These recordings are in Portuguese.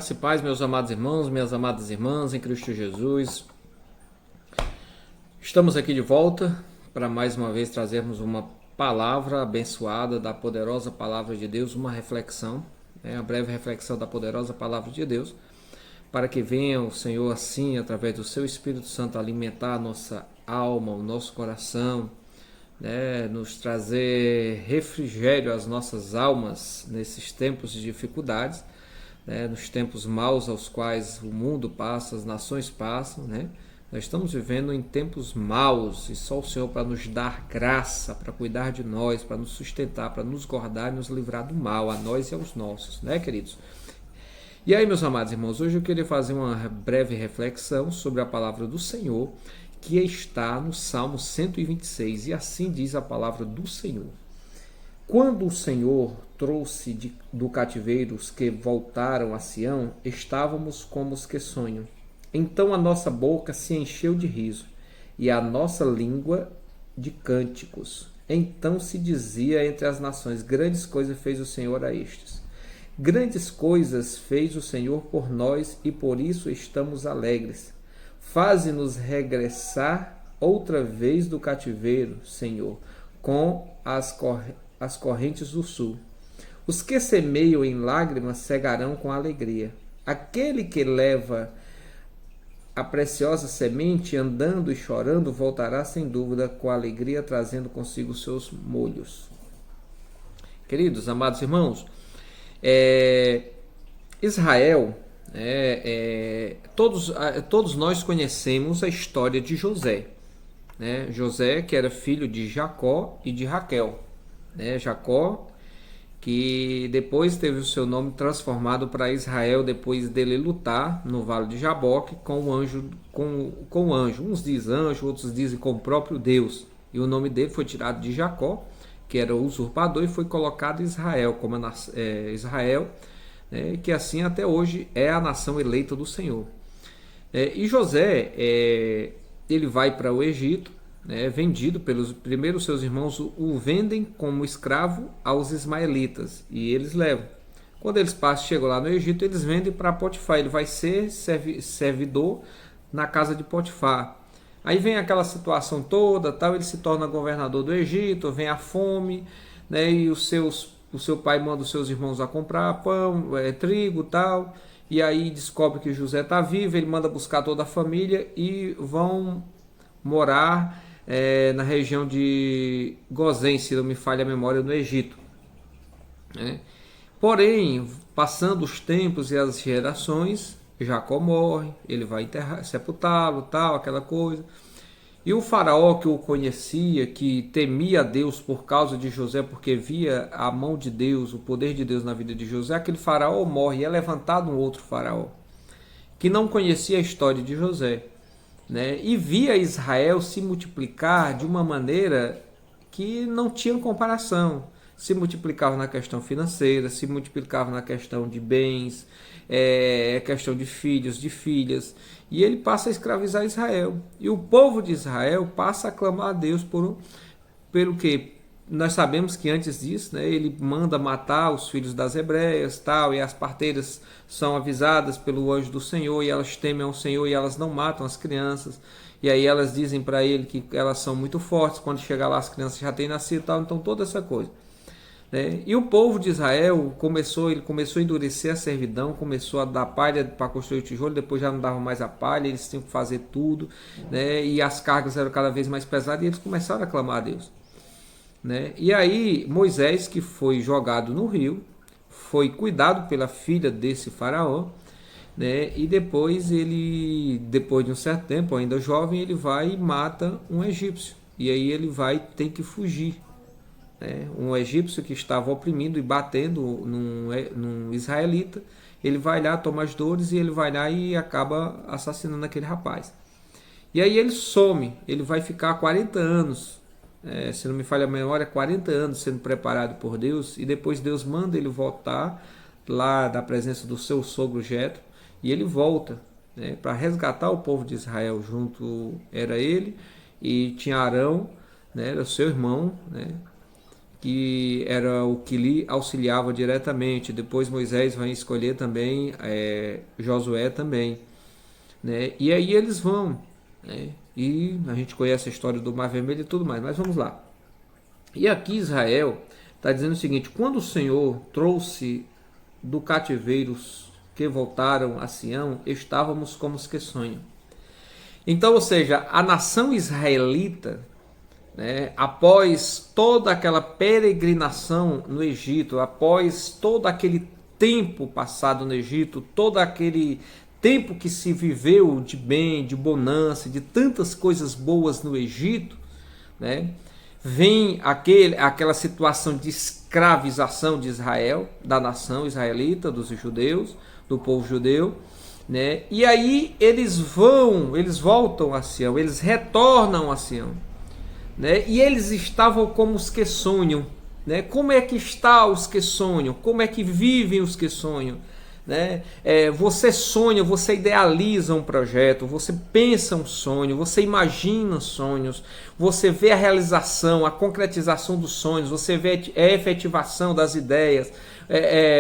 Graça e paz, meus amados irmãos, minhas amadas irmãs em Cristo Jesus. Estamos aqui de volta para mais uma vez trazermos uma palavra abençoada da poderosa palavra de Deus, uma reflexão, a breve reflexão da poderosa palavra de Deus, para que venha o Senhor assim, através do seu Espírito Santo, alimentar a nossa alma, o nosso coração, nos trazer refrigério às nossas almas nesses tempos de dificuldades, nos tempos maus aos quais o mundo passa, as nações passam, Nós estamos vivendo em tempos maus e só o Senhor para nos dar graça, para cuidar de nós, para nos sustentar, para nos guardar e nos livrar do mal, a nós e aos nossos, queridos? E aí, meus amados irmãos, hoje eu queria fazer uma breve reflexão sobre a palavra do Senhor, que está no Salmo 126, e assim diz a palavra do Senhor. Quando o Senhor trouxe do cativeiro os que voltaram a Sião, estávamos como os que sonham. Então a nossa boca se encheu de riso, e a nossa língua de cânticos. Então se dizia entre as nações: grandes coisas fez o Senhor a estes. Grandes coisas fez o Senhor por nós, e por isso estamos alegres. Faze-nos regressar outra vez do cativeiro, Senhor, com as correntes do sul. Os que semeiam em lágrimas cegarão com alegria. Aquele que leva a preciosa semente, andando e chorando, voltará sem dúvida com alegria, trazendo consigo seus molhos. Queridos, amados irmãos, Israel, todos nós conhecemos a história de José. José, que era filho de Jacó e de Raquel. Jacó, que depois teve o seu nome transformado para Israel, depois dele lutar no vale de Jaboque com o anjo, uns dizem anjo, outros dizem com o próprio Deus, e o nome dele foi tirado de Jacó, que era o usurpador, e foi colocado Israel, como Israel, que assim até hoje é a nação eleita do Senhor. E José, ele vai para o Egito, vendido pelos primeiros seus irmãos, o vendem como escravo aos ismaelitas, e eles levam. Quando eles chegam lá no Egito, eles vendem para Potifar. Ele vai ser servidor na casa de Potifar. Aí vem aquela situação toda, ele se torna governador do Egito, vem a fome, e o seu pai manda os seus irmãos a comprar pão, trigo, e aí descobre que José está vivo. Ele manda buscar toda a família e vão morar na região de Gozém, se não me falha a memória, no Egito. Porém, passando os tempos e as gerações, Jacó morre, ele vai sepultá-lo, aquela coisa. E o faraó, que o conhecia, que temia a Deus por causa de José, porque via a mão de Deus, o poder de Deus na vida de José, aquele faraó morre e é levantado um outro faraó, que não conhecia a história de José. E via Israel se multiplicar de uma maneira que não tinha comparação. Se multiplicava na questão financeira, se multiplicava na questão de bens, questão de filhos, de filhas. E ele passa a escravizar Israel. E o povo de Israel passa a clamar a Deus pelo que nós sabemos que antes disso, ele manda matar os filhos das hebreias, e as parteiras são avisadas pelo anjo do Senhor, e elas temem ao Senhor, e elas não matam as crianças, e aí elas dizem para ele que elas são muito fortes, quando chegar lá as crianças já têm nascido, então toda essa coisa. E o povo de Israel começou a endurecer a servidão, começou a dar palha para construir o tijolo, depois já não dava mais a palha, eles tinham que fazer tudo, e as cargas eram cada vez mais pesadas, e eles começaram a clamar a Deus. E aí Moisés, que foi jogado no rio, foi cuidado pela filha desse faraó, e depois de um certo tempo, ainda jovem, ele vai e mata um egípcio, e aí ele tem que fugir. Um egípcio que estava oprimindo e batendo num israelita, ele vai lá, toma as dores, e ele vai lá e acaba assassinando aquele rapaz. E aí ele some, ele vai ficar 40 anos, se não me falha a memória, 40 anos sendo preparado por Deus, e depois Deus manda ele voltar lá da presença do seu sogro Jetro, e ele volta para resgatar o povo de Israel. Junto era ele, e tinha Arão, era o seu irmão, que era o que lhe auxiliava diretamente. Depois Moisés vai escolher também Josué também, né? E aí eles vão, né? E a gente conhece a história do Mar Vermelho e tudo mais, mas vamos lá. E aqui Israel está dizendo o seguinte: quando o Senhor trouxe do cativeiro que voltaram a Sião, estávamos como os que sonham. Então, ou seja, a nação israelita, né, após toda aquela peregrinação no Egito, após todo aquele tempo passado no Egito, todo aquele tempo que se viveu de bem, de bonança, de tantas coisas boas no Egito, né, vem aquela situação de escravização de Israel, da nação israelita, dos judeus, do povo judeu, né? E aí eles voltam a Sião, eles retornam a Sião, né? E eles estavam como os que sonham, né? Como é que está os que sonham? Como é que vivem os que sonham? Né? Você sonha, você idealiza um projeto, você pensa um sonho, você imagina sonhos, você vê a realização, a concretização dos sonhos, você vê a efetivação das ideias,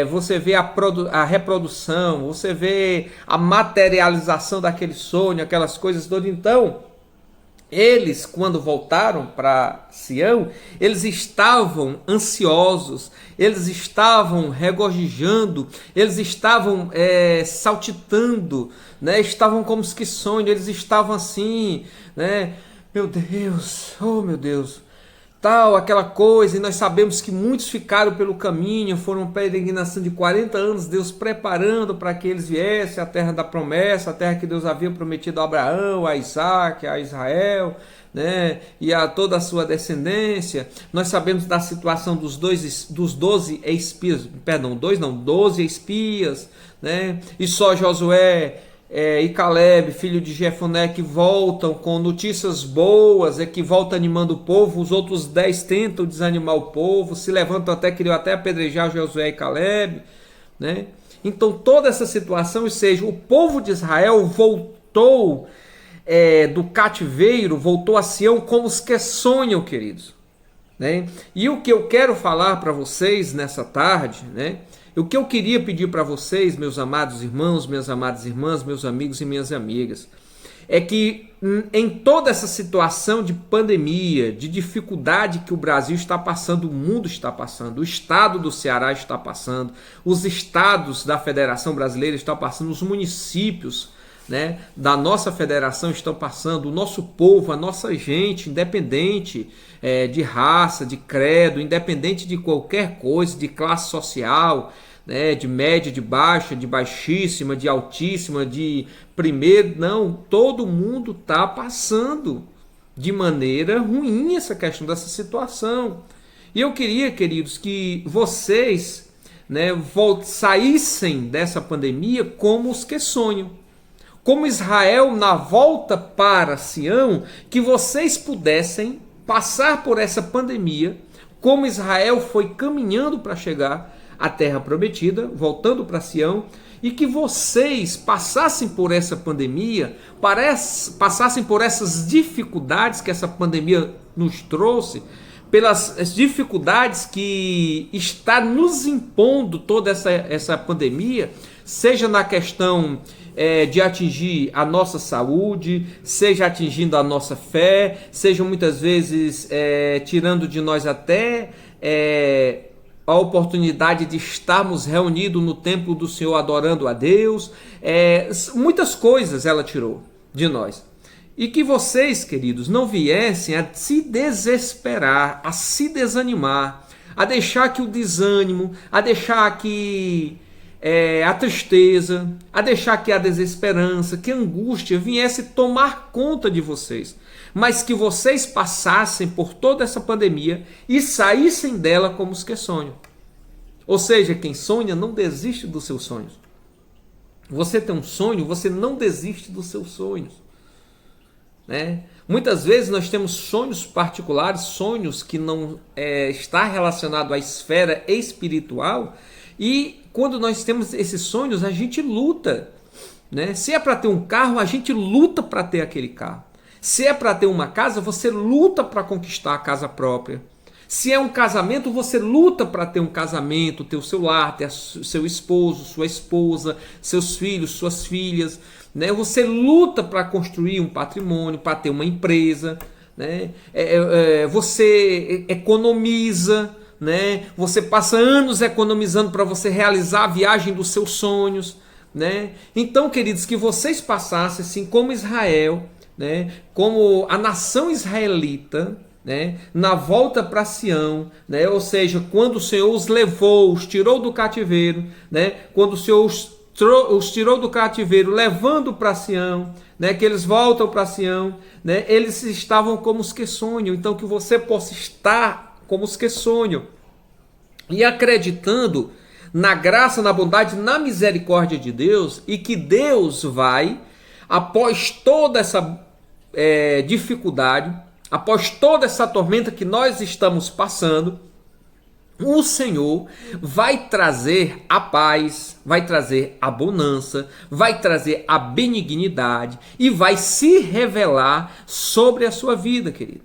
você vê a reprodução, você vê a materialização daquele sonho, aquelas coisas todas. Então, eles, quando voltaram para Sião, eles estavam ansiosos, eles estavam regozijando, eles estavam saltitando, né? Estavam como os que sonham, eles estavam assim, né? Meu Deus, oh meu Deus, tal, aquela coisa, e nós sabemos que muitos ficaram pelo caminho, foram uma peregrinação de 40 anos, Deus preparando para que eles viessem à terra da promessa, a terra que Deus havia prometido a Abraão, a Isaac, a Israel, né, e a toda a sua descendência. Nós sabemos da situação dos 12 espias, perdão, 12 espias, né, e só Josué e Caleb, filho de Jefoné, que voltam com notícias boas, que voltam animando o povo. Os outros 10 tentam desanimar o povo, se levantam queriam até apedrejar Josué e Caleb, né? Então toda essa situação, ou seja, o povo de Israel voltou do cativeiro, voltou a Sião como os que sonham, queridos, né? E o que eu quero falar para vocês nessa tarde, né? O que eu queria pedir para vocês, meus amados irmãos, minhas amadas irmãs, meus amigos e minhas amigas, é que em toda essa situação de pandemia, de dificuldade que o Brasil está passando, o mundo está passando, o estado do Ceará está passando, os estados da Federação Brasileira estão passando, os municípios, né, da nossa federação estão passando, o nosso povo, a nossa gente, independente de raça, de credo, independente de qualquer coisa, de classe social, né, de média, de baixa, de baixíssima, de altíssima, de primeiro, não, todo mundo está passando de maneira ruim essa questão dessa situação. E eu queria, queridos, que vocês, né, saíssem dessa pandemia como os que sonham. Como Israel na volta para Sião, que vocês pudessem passar por essa pandemia, como Israel foi caminhando para chegar à terra prometida, voltando para Sião, e que vocês passassem por essa pandemia, passassem por essas dificuldades que essa pandemia nos trouxe, pelas dificuldades que está nos impondo toda essa pandemia, seja na questão de atingir a nossa saúde, seja atingindo a nossa fé, seja muitas vezes tirando de nós até a oportunidade de estarmos reunidos no templo do Senhor adorando a Deus. Muitas coisas ela tirou de nós. E que vocês, queridos, não viessem a se desesperar, a se desanimar, a deixar que o desânimo, a deixar que a tristeza, a deixar que a desesperança, que a angústia viesse tomar conta de vocês, mas que vocês passassem por toda essa pandemia e saíssem dela como os que sonham. Ou seja, quem sonha não desiste dos seus sonhos. Você tem um sonho, você não desiste dos seus sonhos, né? Muitas vezes nós temos sonhos particulares, sonhos que não está relacionado à esfera espiritual, e quando nós temos esses sonhos, a gente luta, né? Se é para ter um carro, a gente luta para ter aquele carro. Se é para ter uma casa, você luta para conquistar a casa própria. Se é um casamento, você luta para ter um casamento, ter o seu lar, ter seu esposo, sua esposa, seus filhos, suas filhas, né? Você luta para construir um patrimônio, para ter uma empresa, né? Você economiza, né? Você passa anos economizando para você realizar a viagem dos seus sonhos, né? Então, queridos, que vocês passassem assim como Israel, né? Como a nação israelita, né? Na volta para Sião, né? Ou seja, quando o Senhor os levou, os tirou do cativeiro, né? Quando o Senhor os tirou do cativeiro, levando para Sião, né? Que eles voltam para Sião, né? Eles estavam como os que sonham. Então, que você possa estar como os que sonham e acreditando na graça, na bondade, na misericórdia de Deus, e que Deus vai, após toda essa dificuldade, após toda essa tormenta que nós estamos passando, o Senhor vai trazer a paz, vai trazer a bonança, vai trazer a benignidade e vai se revelar sobre a sua vida, querido.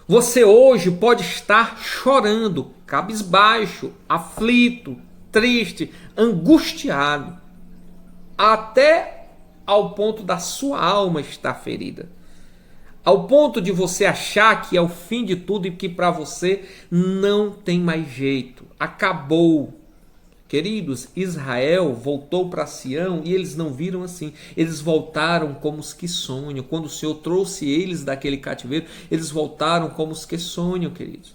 Você hoje pode estar chorando, cabisbaixo, aflito, triste, angustiado, até ao ponto da sua alma estar ferida. Ao ponto de você achar que é o fim de tudo e que para você não tem mais jeito. Acabou. Queridos, Israel voltou para Sião e eles não viram assim. Eles voltaram como os que sonham. Quando o Senhor trouxe eles daquele cativeiro, eles voltaram como os que sonham, queridos.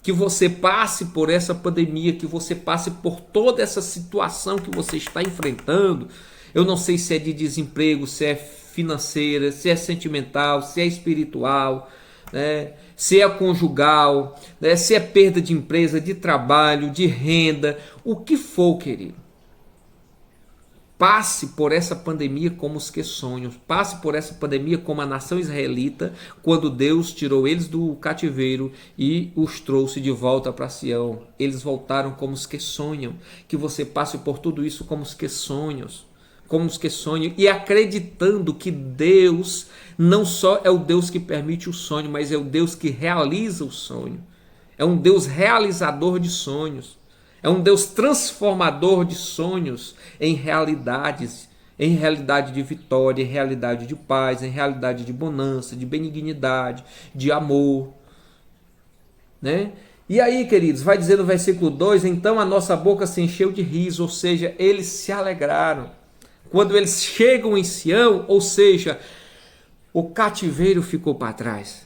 Que você passe por essa pandemia, que você passe por toda essa situação que você está enfrentando. Eu não sei se é de desemprego, se é financeira, se é sentimental, se é espiritual, né? Se é conjugal, né? Se é perda de empresa, de trabalho, de renda, o que for, querido. Passe por essa pandemia como os que sonham. Passe por essa pandemia como a nação israelita, quando Deus tirou eles do cativeiro e os trouxe de volta para Sião. Eles voltaram como os que sonham. Que você passe por tudo isso como os que sonham. Como os que sonham e acreditando que Deus não só é o Deus que permite o sonho, mas é o Deus que realiza o sonho. É um Deus realizador de sonhos. É um Deus transformador de sonhos em realidades, em realidade de vitória, em realidade de paz, em realidade de bonança, de benignidade, de amor, né? E aí, queridos, vai dizer no versículo 2, então a nossa boca se encheu de riso, ou seja, eles se alegraram. Quando eles chegam em Sião, ou seja, o cativeiro ficou para trás,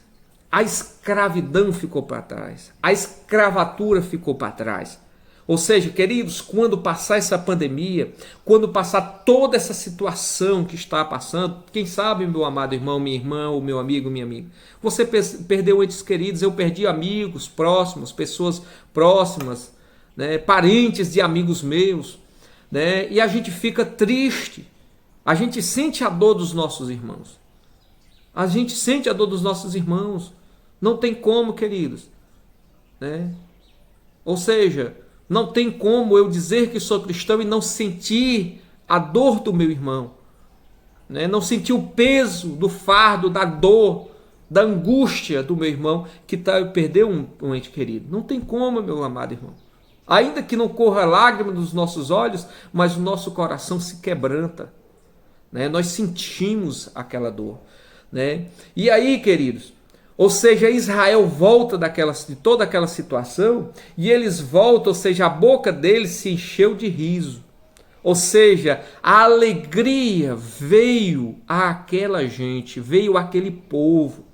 a escravidão ficou para trás, a escravatura ficou para trás. Ou seja, queridos, quando passar essa pandemia, quando passar toda essa situação que está passando, quem sabe, meu amado irmão, minha irmã, ou meu amigo, minha amiga, você perdeu entes queridos, eu perdi amigos próximos, pessoas próximas, né, parentes de amigos meus, né, e a gente fica triste, a gente sente a dor dos nossos irmãos, a gente sente a dor dos nossos irmãos, não tem como, queridos, né? Ou seja, não tem como eu dizer que sou cristão e não sentir a dor do meu irmão, né? Não sentir o peso do fardo, da dor, da angústia do meu irmão que perdeu um ente querido. Não tem como, meu amado irmão. Ainda que não corra lágrima dos nossos olhos, mas o nosso coração se quebranta, né? Nós sentimos aquela dor, né? E aí, queridos, ou seja, Israel volta de toda aquela situação e eles voltam, ou seja, a boca deles se encheu de riso. Ou seja, a alegria veio àquela gente, veio àquele povo.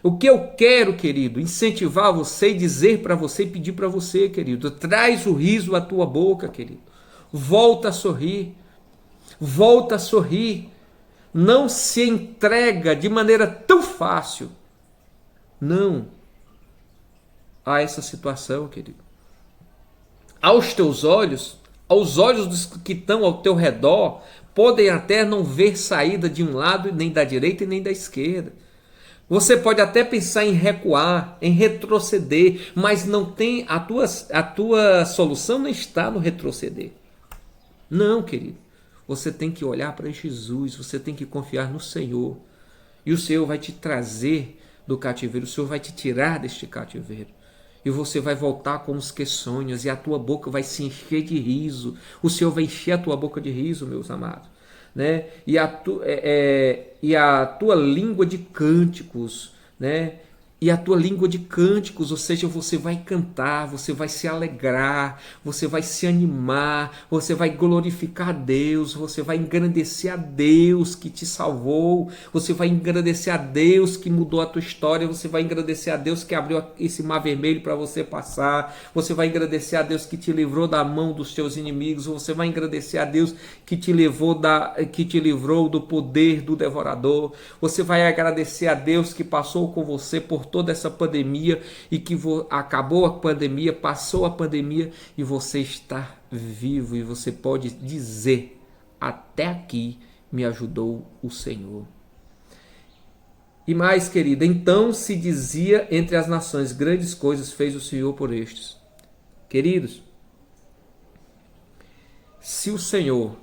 O que eu quero, querido, incentivar você e dizer para você e pedir para você, querido, traz o riso à tua boca, querido. Volta a sorrir. Volta a sorrir. Não se entrega de maneira tão fácil. Não a essa situação, querido. Aos teus olhos, aos olhos dos que estão ao teu redor, podem até não ver saída de um lado, nem da direita e nem da esquerda. Você pode até pensar em recuar, em retroceder, mas não tem a tua solução não está no retroceder. Não, querido. Você tem que olhar para Jesus, você tem que confiar no Senhor. E o Senhor vai te trazer do cativeiro. O Senhor vai te tirar deste cativeiro. E você vai voltar como os que sonhas, e a tua boca vai se encher de riso. O Senhor vai encher a tua boca de riso, meus amados. Né? E a tua língua de cânticos, né? E a tua língua de cânticos, ou seja, você vai cantar, você vai se alegrar, você vai se animar, você vai glorificar a Deus, você vai engrandecer a Deus que te salvou, você vai engrandecer a Deus que mudou a tua história, você vai engrandecer a Deus que abriu esse mar vermelho para você passar, você vai engrandecer a Deus que te livrou da mão dos teus inimigos, você vai engrandecer a Deus que te livrou do poder do devorador, você vai agradecer a Deus que passou com você por toda essa pandemia e que acabou a pandemia, passou a pandemia e você está vivo e você pode dizer: até aqui me ajudou o Senhor. E mais, querida, então se dizia entre as nações: grandes coisas fez o Senhor por estes. Queridos, se o Senhor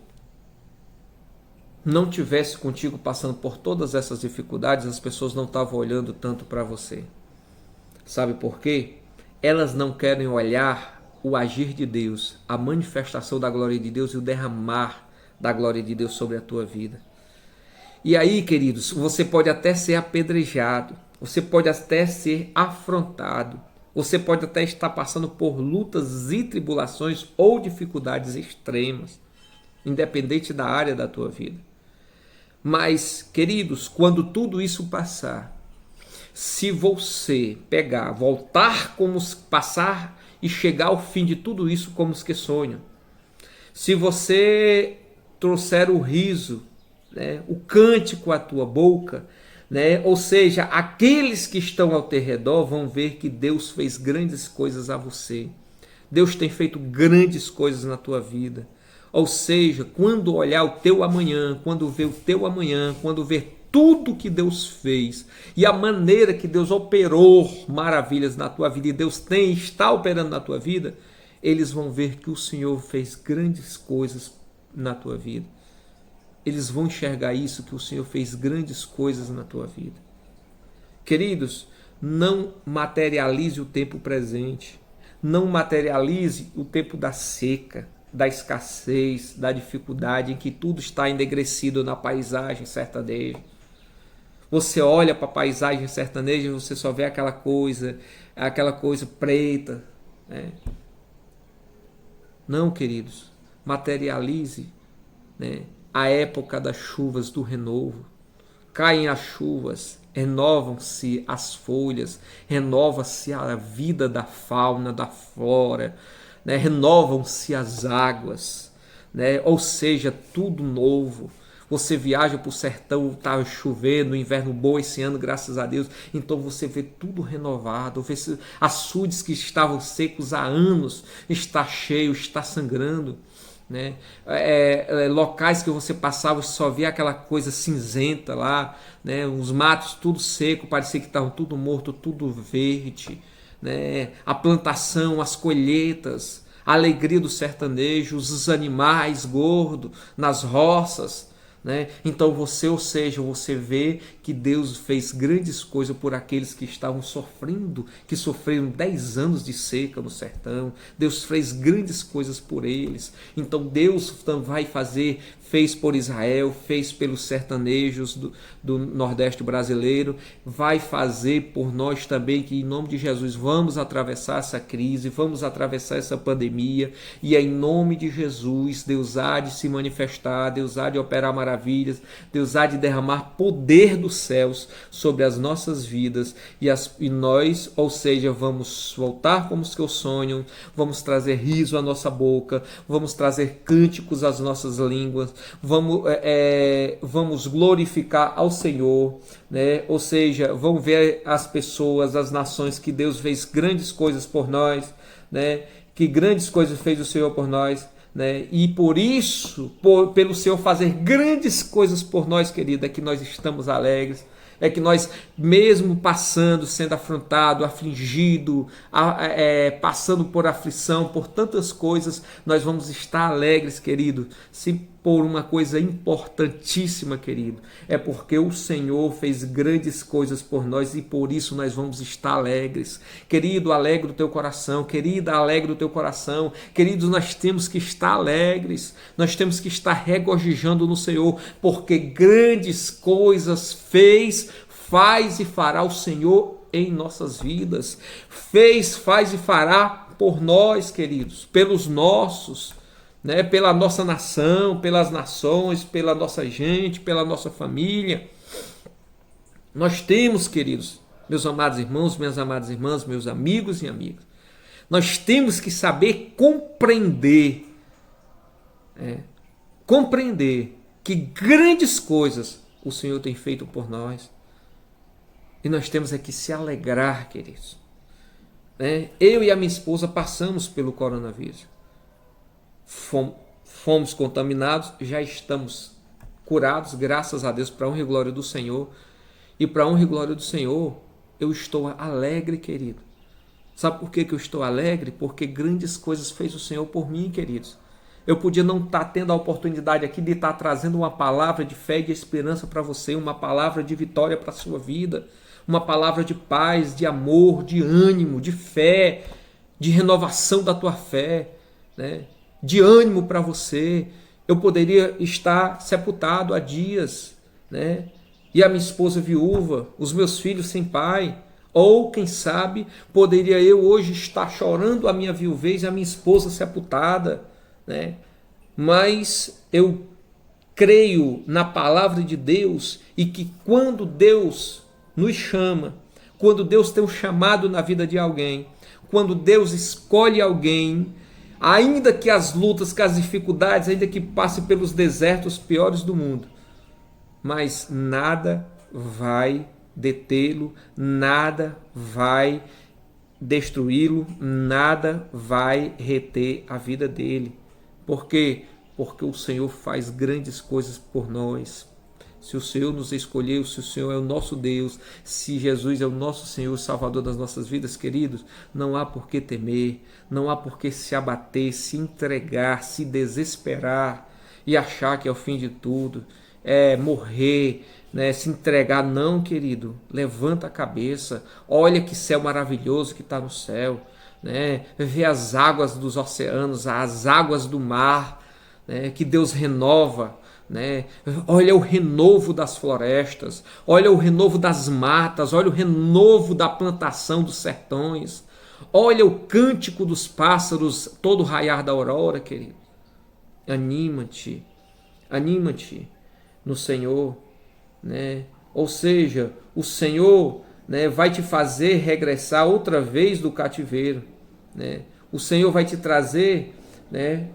não tivesse contigo passando por todas essas dificuldades, as pessoas não estavam olhando tanto para você. Sabe por quê? Elas não querem olhar o agir de Deus, a manifestação da glória de Deus e o derramar da glória de Deus sobre a tua vida. E aí, queridos, você pode até ser apedrejado, você pode até ser afrontado, você pode até estar passando por lutas e tribulações ou dificuldades extremas, independente da área da tua vida. Mas, queridos, quando tudo isso passar, se você passar e chegar ao fim de tudo isso como os que sonham, se você trouxer o riso, né, o cântico à tua boca, né, ou seja, aqueles que estão ao teu redor vão ver que Deus fez grandes coisas a você. Deus tem feito grandes coisas na tua vida. Ou seja, quando olhar o teu amanhã, quando ver o teu amanhã, quando ver tudo que Deus fez e a maneira que Deus operou maravilhas na tua vida e Deus está operando na tua vida, eles vão ver que o Senhor fez grandes coisas na tua vida. Eles vão enxergar isso, que o Senhor fez grandes coisas na tua vida. Queridos, não materialize o tempo presente, não materialize o tempo da seca, da escassez, da dificuldade, em que tudo está ennegrecido na paisagem sertaneja. Você olha para a paisagem sertaneja e você só vê aquela coisa preta, né? Não, queridos, materialize, né, a época das chuvas do renovo. Caem as chuvas, renovam-se as folhas, renova-se a vida da fauna, da flora, né? Renovam-se as águas, né? Ou seja, tudo novo. Você viaja para o sertão, está chovendo, inverno bom esse ano, graças a Deus, então você vê tudo renovado, vê açudes que estavam secos há anos, está cheio, está sangrando, né? Locais que você passava só via aquela coisa cinzenta lá, né? Os matos tudo seco, parecia que estavam tudo morto, tudo verde, né? A plantação, as colheitas, a alegria do sertanejo, os animais gordos nas roças, né? Então você vê que Deus fez grandes coisas por aqueles que estavam sofrendo, que sofreram 10 anos de seca no sertão. Deus fez grandes coisas por eles. Então Deus fez por Israel, fez pelos sertanejos do Nordeste brasileiro, vai fazer por nós também, que em nome de Jesus vamos atravessar essa crise, vamos atravessar essa pandemia, e em nome de Jesus Deus há de se manifestar, Deus há de operar maravilhas, Deus há de derramar poder dos céus sobre as nossas vidas, e nós, ou seja, vamos voltar como os que sonham, vamos trazer riso à nossa boca, vamos trazer cânticos às nossas línguas, vamos glorificar ao Senhor, né? Ou seja, vão ver as pessoas, as nações, que Deus fez grandes coisas por nós, né? Que grandes coisas fez o Senhor por nós, né? E por isso, pelo Senhor fazer grandes coisas por nós, querida, é que nós estamos alegres, é que nós, mesmo passando, sendo afrontado, afligido, passando por aflição, por tantas coisas, nós vamos estar alegres, querido, por uma coisa importantíssima, querido. É porque o Senhor fez grandes coisas por nós e por isso nós vamos estar alegres. Querido, alegre o teu coração. Querida, alegre o teu coração. Queridos, nós temos que estar alegres. Nós temos que estar regozijando no Senhor, porque grandes coisas fez, faz e fará o Senhor em nossas vidas. Fez, faz e fará por nós, queridos, pelos nossos, né, pela nossa nação, pelas nações, pela nossa gente, pela nossa família. Nós temos, queridos, meus amados irmãos, minhas amadas irmãs, meus amigos e amigas, nós temos que saber compreender que grandes coisas o Senhor tem feito por nós. E nós temos é que se alegrar, queridos. Eu e a minha esposa passamos pelo coronavírus. Fomos contaminados, já estamos curados, graças a Deus, para a honra e glória do Senhor. E para a honra e glória do Senhor, eu estou alegre, querido. Sabe por que eu estou alegre? Porque grandes coisas fez o Senhor por mim, queridos. Eu podia não estar tendo a oportunidade aqui de estar trazendo uma palavra de fé e de esperança para você, uma palavra de vitória para a sua vida, uma palavra de paz, de amor, de ânimo, de fé, de renovação da tua fé, né? De ânimo para você. Eu poderia estar sepultado há dias, né? E a minha esposa viúva, os meus filhos sem pai, ou quem sabe poderia eu hoje estar chorando a minha viuvez e a minha esposa sepultada, né? Mas eu creio na palavra de Deus e que quando Deus nos chama, quando Deus tem um chamado na vida de alguém, quando Deus escolhe alguém, ainda que as lutas, que as dificuldades, ainda que passe pelos desertos piores do mundo, mas nada vai detê-lo, nada vai destruí-lo, nada vai reter a vida dele. Por quê? Porque o Senhor faz grandes coisas por nós. Se o Senhor nos escolheu, se o Senhor é o nosso Deus, se Jesus é o nosso Senhor, Salvador das nossas vidas, queridos, não há por que temer, não há por que se abater, se entregar, se desesperar e achar que é o fim de tudo, é morrer, né, se entregar. Não, querido, levanta a cabeça, olha que céu maravilhoso que está no céu, né? Vê as águas dos oceanos, as águas do mar, né, que Deus renova, né? Olha o renovo das florestas, olha o renovo das matas, olha o renovo da plantação dos sertões, olha o cântico dos pássaros, todo o raiar da aurora, querido. Anima-te, anima-te no Senhor, né? Ou seja, o Senhor, né, vai te fazer regressar outra vez do cativeiro, né? O Senhor vai te trazer, né?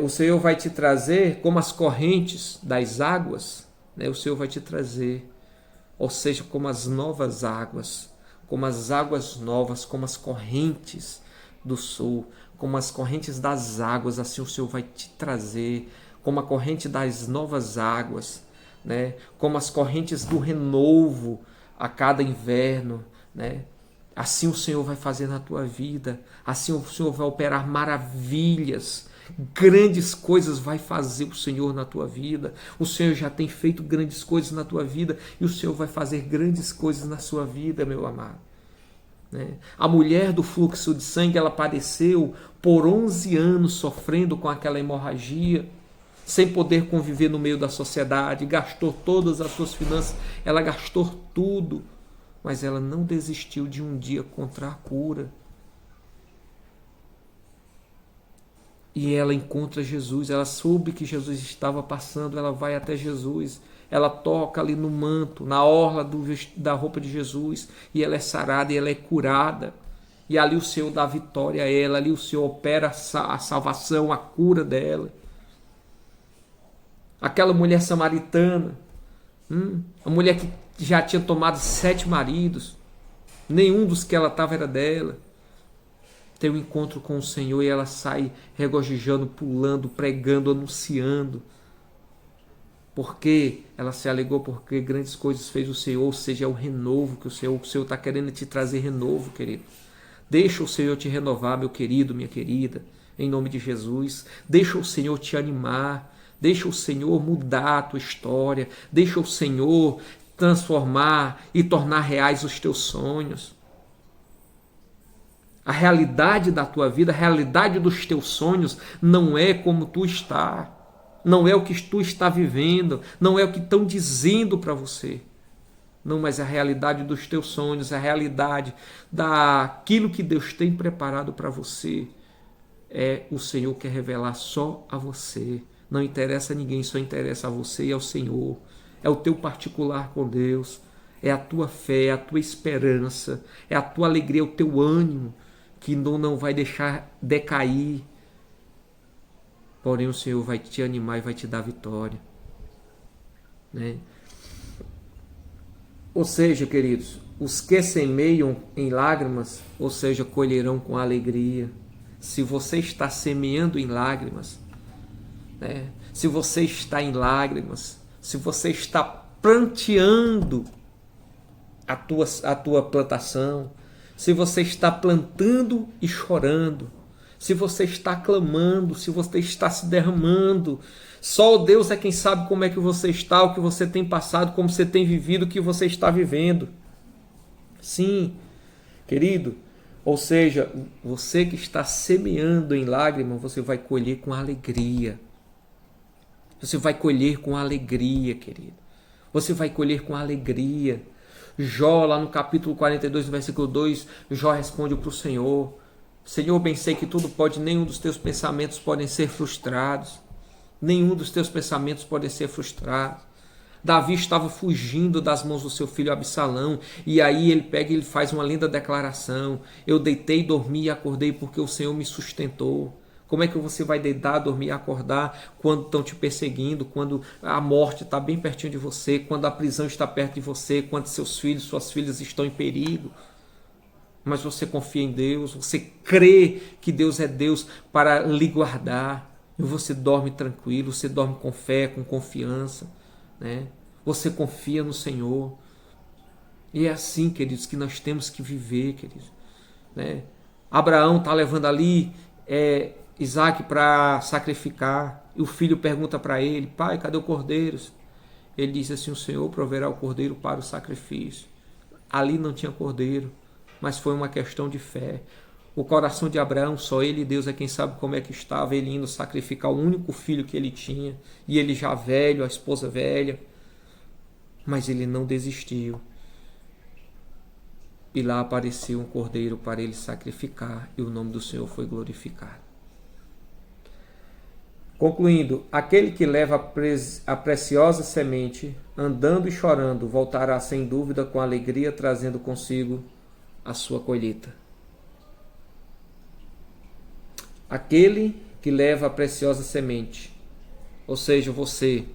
O Senhor vai te trazer como as correntes das águas, né? O Senhor vai te trazer, ou seja, como as novas águas, como as águas novas, como as correntes do sul, como as correntes das águas, assim o Senhor vai te trazer, como a corrente das novas águas, né? Como as correntes do renovo a cada inverno, né? Assim o Senhor vai fazer na tua vida, assim o Senhor vai operar maravilhas, grandes coisas vai fazer o Senhor na tua vida. O Senhor já tem feito grandes coisas na tua vida e o Senhor vai fazer grandes coisas na sua vida, meu amado, né? A mulher do fluxo de sangue, ela padeceu por 11 anos sofrendo com aquela hemorragia, sem poder conviver no meio da sociedade, gastou todas as suas finanças, ela gastou tudo, mas ela não desistiu de um dia encontrar a cura. E ela encontra Jesus, ela soube que Jesus estava passando, ela vai até Jesus, ela toca ali no manto, na orla da roupa de Jesus, e ela é sarada e ela é curada. E ali o Senhor dá vitória a ela, ali o Senhor opera a salvação, a cura dela. Aquela mulher samaritana, a mulher que já tinha tomado 7 maridos, nenhum dos que ela estava era dela, tem um encontro com o Senhor e ela sai regozijando, pulando, pregando, anunciando. Porque ela se alegrou porque grandes coisas fez o Senhor, ou seja, é o renovo que o Senhor está querendo te trazer renovo, querido. Deixa o Senhor te renovar, meu querido, minha querida, em nome de Jesus. Deixa o Senhor te animar, Deixa o Senhor mudar a tua história. Deixa o Senhor transformar e tornar reais os teus sonhos. A realidade da tua vida, a realidade dos teus sonhos não é como tu está. Não é o que tu está vivendo. Não é o que estão dizendo para você. Não, mas a realidade dos teus sonhos, a realidade daquilo que Deus tem preparado para você, o Senhor quer revelar só a você. Não interessa a ninguém, só interessa a você e ao Senhor. É o teu particular com Deus. É a tua fé, é a tua esperança, é a tua alegria, é o teu ânimo, que não vai deixar decair. Porém o Senhor vai te animar e vai te dar vitória. Né? Ou seja, queridos, os que semeiam em lágrimas, ou seja, colherão com alegria. Se você está semeando em lágrimas, né? Se você está em lágrimas, se você está planteando a tua plantação, se você está plantando e chorando, se você está clamando, se você está se derramando, só Deus é quem sabe como é que você está, o que você tem passado, como você tem vivido, o que você está vivendo. Sim, querido, ou seja, você que está semeando em lágrimas, você vai colher com alegria. Você vai colher com alegria, querido. Você vai colher com alegria. Jó, lá no capítulo 42, no versículo 2, Jó responde para o Senhor: Senhor, bem sei que tudo pode, nenhum dos teus pensamentos podem ser frustrados. Nenhum dos teus pensamentos pode ser frustrado. Davi estava fugindo das mãos do seu filho Absalão, e aí ele pega e ele faz uma linda declaração: eu deitei, dormi e acordei porque o Senhor me sustentou. Como é que você vai deitar, dormir e acordar quando estão te perseguindo, quando a morte está bem pertinho de você, quando a prisão está perto de você, quando seus filhos, suas filhas estão em perigo? Mas você confia em Deus, você crê que Deus é Deus para lhe guardar, e você dorme tranquilo, você dorme com fé, com confiança, né? Você confia no Senhor. E é assim, queridos, que nós temos que viver, queridos, né? Abraão está levando ali Isaac para sacrificar, e o filho pergunta para ele: pai, cadê o cordeiro? Ele diz assim: o Senhor proverá o cordeiro para o sacrifício. Ali não tinha cordeiro, mas foi uma questão de fé. O coração de Abraão, só ele e Deus é quem sabe como é que estava, ele indo sacrificar o único filho que ele tinha, e ele já velho, a esposa velha, mas ele não desistiu. E lá apareceu um cordeiro para ele sacrificar, e o nome do Senhor foi glorificado. Concluindo, aquele que leva a preciosa semente, andando e chorando, voltará sem dúvida com alegria, trazendo consigo a sua colheita. Aquele que leva a preciosa semente, ou seja, você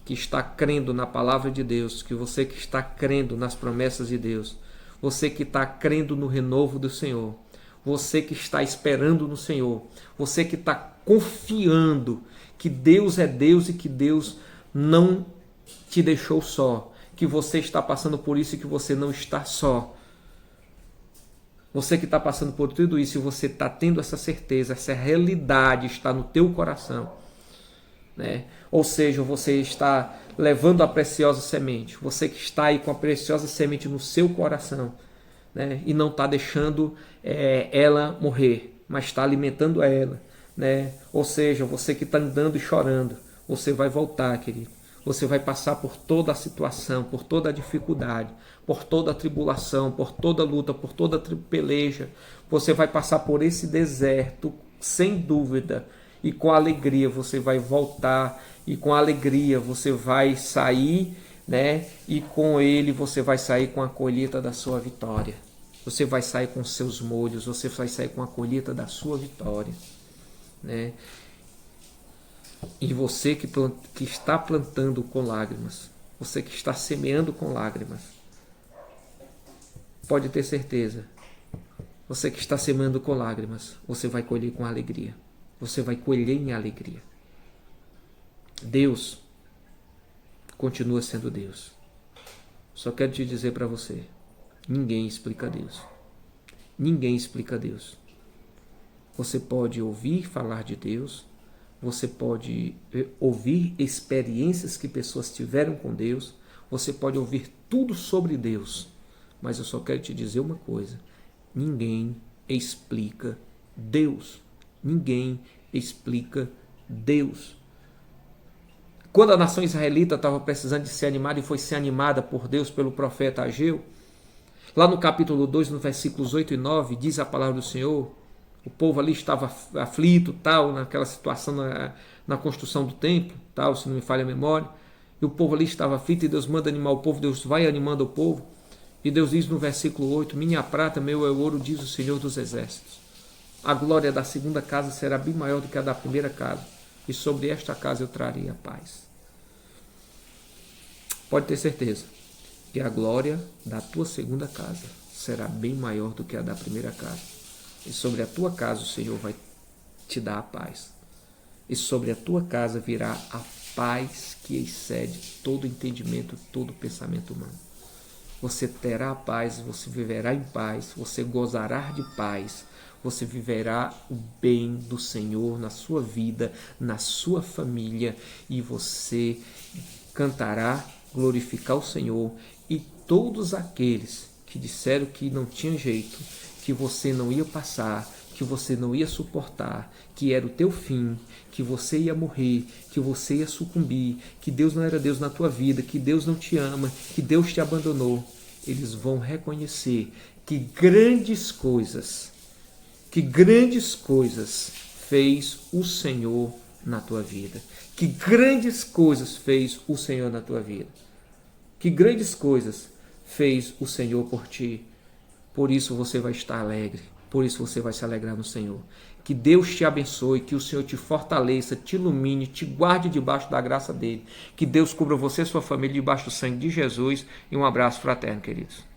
que está crendo na palavra de Deus, que você que está crendo nas promessas de Deus, você que está crendo no renovo do Senhor, você que está esperando no Senhor, você que está confiando que Deus é Deus e que Deus não te deixou só, que você está passando por isso e que você não está só. Você que está passando por tudo isso e você está tendo essa certeza, essa realidade está no teu coração, né? Ou seja, você está levando a preciosa semente, você que está aí com a preciosa semente no seu coração, né? E não está deixando ela morrer, mas está alimentando ela, né? Ou seja, você que está andando e chorando, você vai voltar, querido. Você vai passar por toda a situação, por toda a dificuldade, por toda a tribulação, por toda a luta, por toda a peleja. Você vai passar por esse deserto, sem dúvida, e com alegria você vai voltar, e com alegria você vai sair, né? E com ele você vai sair com a colheita da sua vitória. Você vai sair com seus molhos, você vai sair com a colheita da sua vitória, né? E você que está plantando com lágrimas, você que está semeando com lágrimas, pode ter certeza, você que está semeando com lágrimas, você vai colher com alegria. Você vai colher em alegria. Deus continua sendo Deus. Só quero te dizer para você, ninguém explica Deus. Ninguém explica Deus. Você pode ouvir falar de Deus, você pode ouvir experiências que pessoas tiveram com Deus, você pode ouvir tudo sobre Deus, mas eu só quero te dizer uma coisa: ninguém explica Deus. Ninguém explica Deus. Quando a nação israelita estava precisando de ser animada e foi ser animada por Deus pelo profeta Ageu, lá no capítulo 2, no versículos 8 e 9, diz a palavra do Senhor, o povo ali estava aflito, tal, naquela situação na construção do templo, tal, se não me falha a memória, e o povo ali estava aflito e Deus manda animar o povo, Deus vai animando o povo, e Deus diz no versículo 8, minha prata, meu é o ouro, diz o Senhor dos Exércitos. A glória da segunda casa será bem maior do que a da primeira casa, e sobre esta casa eu trarei a paz. Pode ter certeza que a glória da tua segunda casa será bem maior do que a da primeira casa. E sobre a tua casa o Senhor vai te dar a paz. E sobre a tua casa virá a paz que excede todo entendimento, todo pensamento humano. Você terá a paz, você viverá em paz, você gozará de paz, você viverá o bem do Senhor na sua vida, na sua família, e você cantará, glorificar o Senhor, e todos aqueles que disseram que não tinha jeito, que você não ia passar, que você não ia suportar, que era o teu fim, que você ia morrer, que você ia sucumbir, que Deus não era Deus na tua vida, que Deus não te ama, que Deus te abandonou, eles vão reconhecer que grandes coisas fez o Senhor na tua vida. Que grandes coisas fez o Senhor na tua vida. Que grandes coisas fez o Senhor por ti. Por isso você vai estar alegre. Por isso você vai se alegrar no Senhor. Que Deus te abençoe, que o Senhor te fortaleça, te ilumine, te guarde debaixo da graça dele. Que Deus cubra você e sua família debaixo do sangue de Jesus. E um abraço fraterno, queridos.